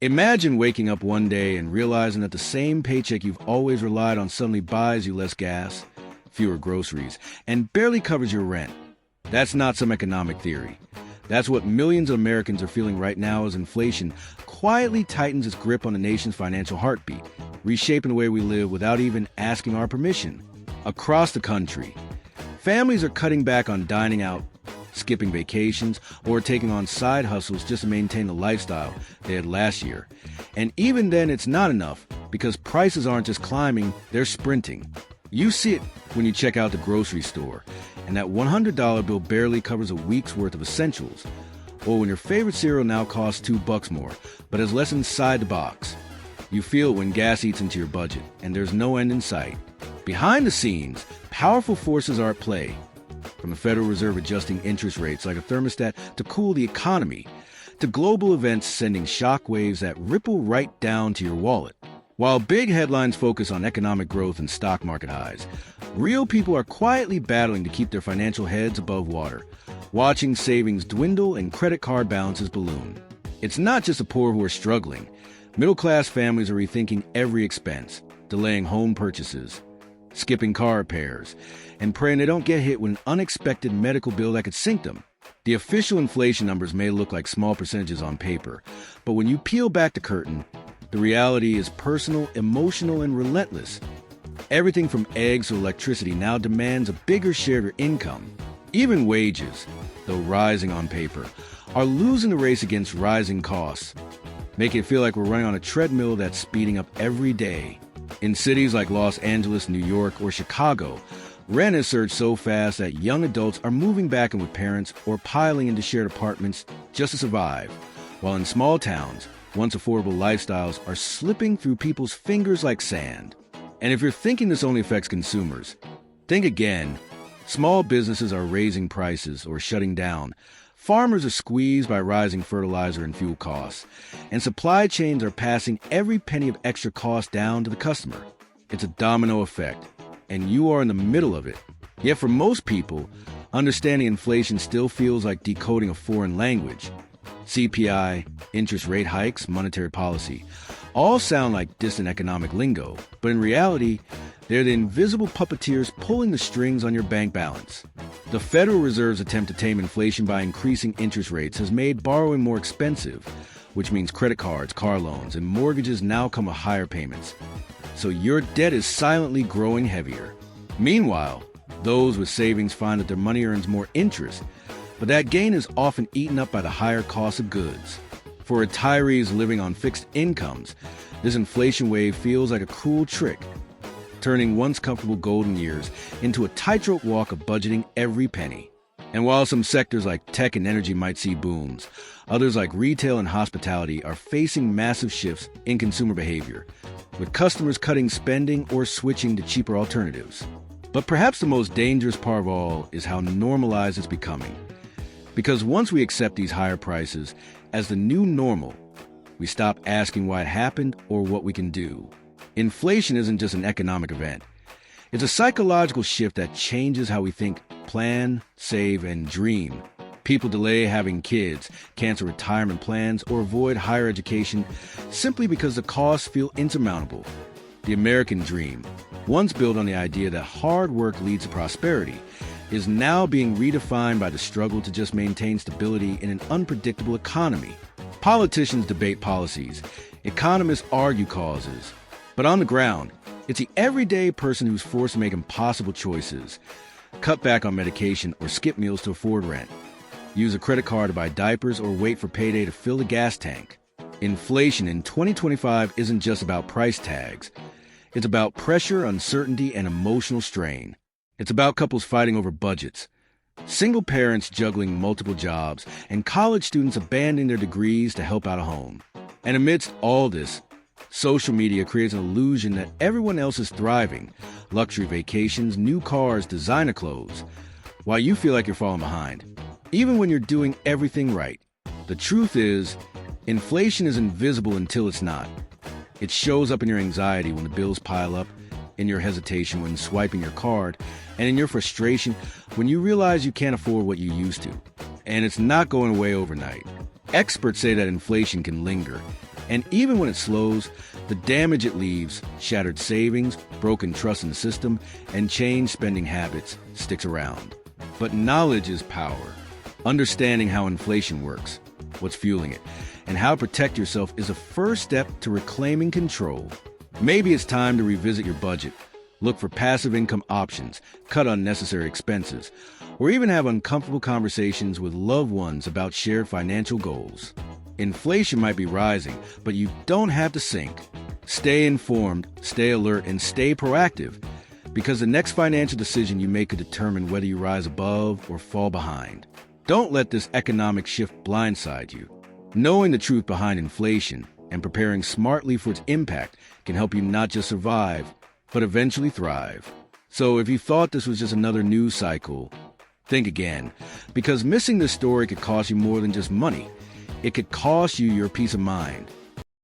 Imagine waking up one day and realizing that the same paycheck you've always relied on suddenly buys you less gas, fewer groceries, and barely covers your rent. That's not some economic theory. That's what millions of Americans are feeling right now as inflation quietly tightens its grip on the nation's financial heartbeat, reshaping the way we live without even asking our permission. Across the country, families are cutting back on dining out, skipping vacations, or taking on side hustles just to maintain the lifestyle they had last year. And even then, it's not enough because prices aren't just climbing, they're sprinting. You see it when you check out the grocery store, and that $100 bill barely covers a week's worth of essentials. Or when your favorite cereal now costs $2 more, but has less inside the box. You feel it when gas eats into your budget, and there's no end in sight. Behind the scenes, powerful forces are at play. From the Federal Reserve adjusting interest rates like a thermostat to cool the economy, to global events sending shockwaves that ripple right down to your wallet. While big headlines focus on economic growth and stock market highs, real people are quietly battling to keep their financial heads above water, watching savings dwindle and credit card balances balloon. It's not just the poor who are struggling. Middle-class families are rethinking every expense, delaying home purchases, skipping car repairs, and praying they don't get hit with an unexpected medical bill that could sink them. The official inflation numbers may look like small percentages on paper, but when you peel back the curtain, the reality is personal, emotional, and relentless. Everything from eggs to electricity now demands a bigger share of your income. Even wages, though rising on paper, are losing the race against rising costs, making it feel like we're running on a treadmill that's speeding up every day. In cities like Los Angeles, New York, or Chicago, rent has surged so fast that young adults are moving back in with parents or piling into shared apartments just to survive, while in small towns, once affordable lifestyles are slipping through people's fingers like sand. And if you're thinking this only affects consumers, think again. Small businesses are raising prices or shutting down. Farmers are squeezed by rising fertilizer and fuel costs, and supply chains are passing every penny of extra cost down to the customer. It's a domino effect, and you are in the middle of it. Yet for most people, understanding inflation still feels like decoding a foreign language. CPI, interest rate hikes, monetary policy, all sound like distant economic lingo, but in reality, they're the invisible puppeteers pulling the strings on your bank balance. The Federal Reserve's attempt to tame inflation by increasing interest rates has made borrowing more expensive, which means credit cards, car loans, and mortgages now come with higher payments. So your debt is silently growing heavier. Meanwhile, those with savings find that their money earns more interest, but that gain is often eaten up by the higher cost of goods. For retirees living on fixed incomes, this inflation wave feels like a cruel trick, turning once comfortable golden years into a tightrope walk of budgeting every penny. And while some sectors like tech and energy might see booms, others like retail and hospitality are facing massive shifts in consumer behavior, with customers cutting spending or switching to cheaper alternatives. But perhaps the most dangerous part of all is how normalized it's becoming. Because once we accept these higher prices as the new normal, we stop asking why it happened or what we can do. Inflation isn't just an economic event. It's a psychological shift that changes how we think, plan, save, and dream. People delay having kids, cancel retirement plans, or avoid higher education simply because the costs feel insurmountable. The American dream, once built on the idea that hard work leads to prosperity, is now being redefined by the struggle to just maintain stability in an unpredictable economy. Politicians debate policies, economists argue causes, but on the ground, it's the everyday person who's forced to make impossible choices, cut back on medication or skip meals to afford rent, use a credit card to buy diapers or wait for payday to fill the gas tank. Inflation in 2025 isn't just about price tags. It's about pressure, uncertainty, and emotional strain. It's about couples fighting over budgets, single parents juggling multiple jobs, and college students abandoning their degrees to help out at home. And amidst all this, social media creates an illusion that everyone else is thriving. Luxury vacations, new cars, designer clothes, while you feel like you're falling behind, even when you're doing everything right. The truth is, inflation is invisible until it's not. It shows up in your anxiety when the bills pile up, in your hesitation when swiping your card, and in your frustration when you realize you can't afford what you used to. And it's not going away overnight. Experts say that inflation can linger, And even when it slows, the damage it leaves, shattered savings, broken trust in the system, and changed spending habits, sticks around. But knowledge is power. Understanding how inflation works, what's fueling it, and how to protect yourself is a first step to reclaiming control. Maybe it's time to revisit your budget, look for passive income options, cut unnecessary expenses, or even have uncomfortable conversations with loved ones about shared financial goals. Inflation might be rising, but you don't have to sink. Stay informed, stay alert, and stay proactive, because the next financial decision you make could determine whether you rise above or fall behind. Don't let this economic shift blindside you. Knowing the truth behind inflation and preparing smartly for its impact can help you not just survive, but eventually thrive. So if you thought this was just another news cycle, think again, because missing this story could cost you more than just money. It could cost you your peace of mind.